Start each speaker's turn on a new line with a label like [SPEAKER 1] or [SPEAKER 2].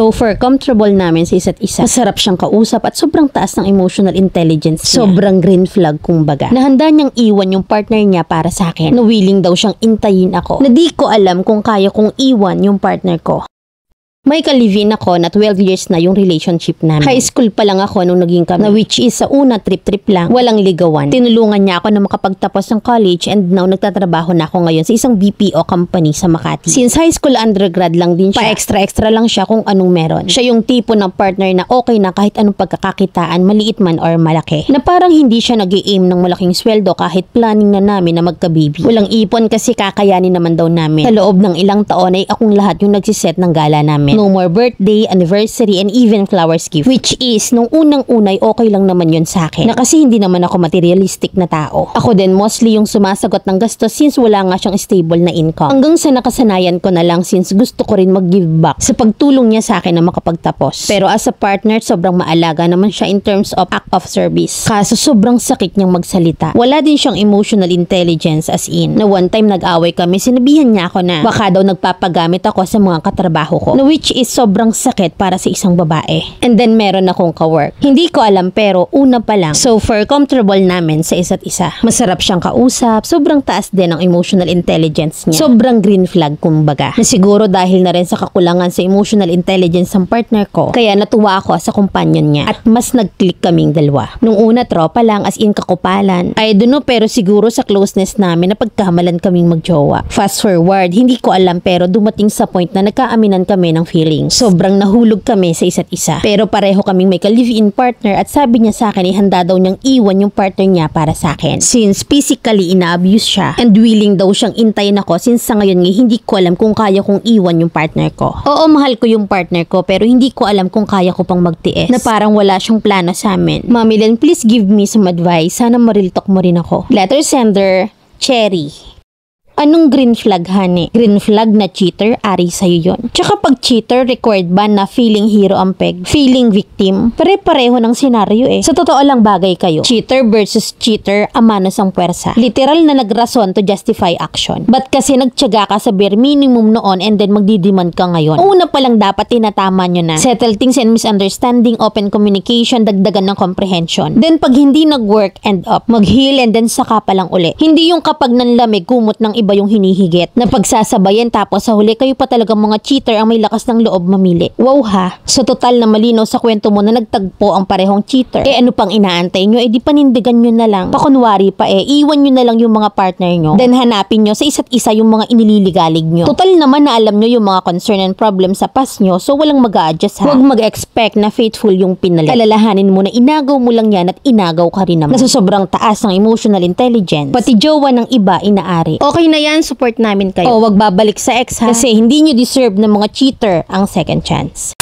[SPEAKER 1] So for comfortable namin sa isa't isa, masarap siyang kausap at sobrang taas ng emotional intelligence niya. Sobrang green flag kumbaga. Nahanda niyang iwan yung partner niya para sa akin. Na willing daw siyang intayin ako. Na di ko alam kung kaya kong iwan yung partner ko. May ka-live-in ako na 12 years na yung relationship namin. High school pa lang ako nung naging kami. Na which is sa una trip-trip lang, walang ligawan. Tinulungan niya ako na makapagtapos ng college and now nagtatrabaho na ako ngayon sa isang BPO company sa Makati. Since high school undergrad lang din siya, pa-extra-extra lang siya kung anong meron. Siya yung tipo ng partner na okay na kahit anong pagkakakitaan, maliit man or malaki. Na parang hindi siya nag-i-aim ng malaking sweldo kahit planning na namin na magka-baby. Walang ipon kasi kakayanin naman daw namin. Sa loob ng ilang taon ay akong lahat yung nagsiset ng gala namin. No more birthday, anniversary, and even flowers gift. Which is, nung unang-unay, okay lang naman yun sa akin. Na kasi hindi naman ako materialistic na tao. Ako din mostly yung sumasagot ng gastos since wala nga siyang stable na income. Hanggang sa nakasanayan ko na lang since gusto ko rin mag-give back sa pagtulong niya sa akin na makapagtapos. Pero as a partner, sobrang maalaga naman siya in terms of act of service. Kaso sobrang sakit niyang magsalita. Wala din siyang emotional intelligence as in. Na one time nag-away kami, sinabihan niya ako na baka daw nagpapagamit ako sa mga katrabaho ko. Na which is sobrang sakit para sa isang babae. And then meron akong ka-work. Hindi ko alam pero una pa lang. So for comfortable namin sa isa't isa. Masarap siyang kausap. Sobrang taas din ang emotional intelligence niya. Sobrang green flag kumbaga. Na siguro dahil na rin sa kakulangan sa emotional intelligence ng partner ko. Kaya natuwa ako sa companion niya. At mas nag-click kaming dalawa. Nung una tropa lang as in kakupalan. I don't know pero siguro sa closeness namin na pagkahamalan kaming magjowa. Fast forward, hindi ko alam pero dumating sa point na nagkaaminan kami ng feelings. Sobrang nahulog kami sa isa't isa. Pero pareho kaming may ka-live-in partner at sabi niya sa akin ay handa daw niyang iwan yung partner niya para sa akin. Since physically ina-abuse siya and willing daw siyang intayin ako since sa ngayon hindi ko alam kung kaya kong iwan yung partner ko. Oo, mahal ko yung partner ko pero hindi ko alam kung kaya ko pang magtiis. Na parang wala siyang plano sa amin. Mami Len, please give me some advice. Sana ma-real talk mo rin ako. Letter sender, Cherry. Anong green flag, honey? Green flag na cheater, ari sa'yo yun. Tsaka pag cheater, required ba na feeling hero ang peg? Feeling victim? Pare-pareho ng senaryo eh. Sa totoo lang bagay kayo. Cheater versus cheater, amanos ang puwersa. Literal na nagrason to justify action. Ba't kasi nagtyaga ka sa bare minimum noon and then magdidemand ka ngayon? Una pa lang dapat tinatama nyo na. Settle things and misunderstanding, open communication, dagdagan ng comprehension. Then pag hindi nag-work, end up. Mag-heal and then saka pa lang uli. Hindi yung kapag nanlamig, kumot ng iba yung hinihigit na pagsasabayan tapos sa huli kayo pa talagang mga cheater ang may lakas ng loob mamili. Wow ha! So total na malinaw sa kwento mo na nagtagpo ang parehong cheater. Eh ano pang inaantay nyo? Eh di panindigan nyo na lang. Pakunwari pa iwan nyo na lang yung mga partner nyo. Then hanapin nyo sa isa't isa yung mga inililigalig nyo. Total naman na alam nyo yung mga concern and problem sa past nyo so walang mag-a-adjust ha. Huwag mag-expect na faithful yung pinalit. Alalahanin mo na inagaw mo lang yan at inagaw ka rin naman. Nasa sobrang taas ng emotional intelligence. Pati jowa ng iba inaari. Okay na yan, support namin kayo. O wag babalik sa ex ha. Kasi hindi nyo deserve ng mga cheater ang second chance.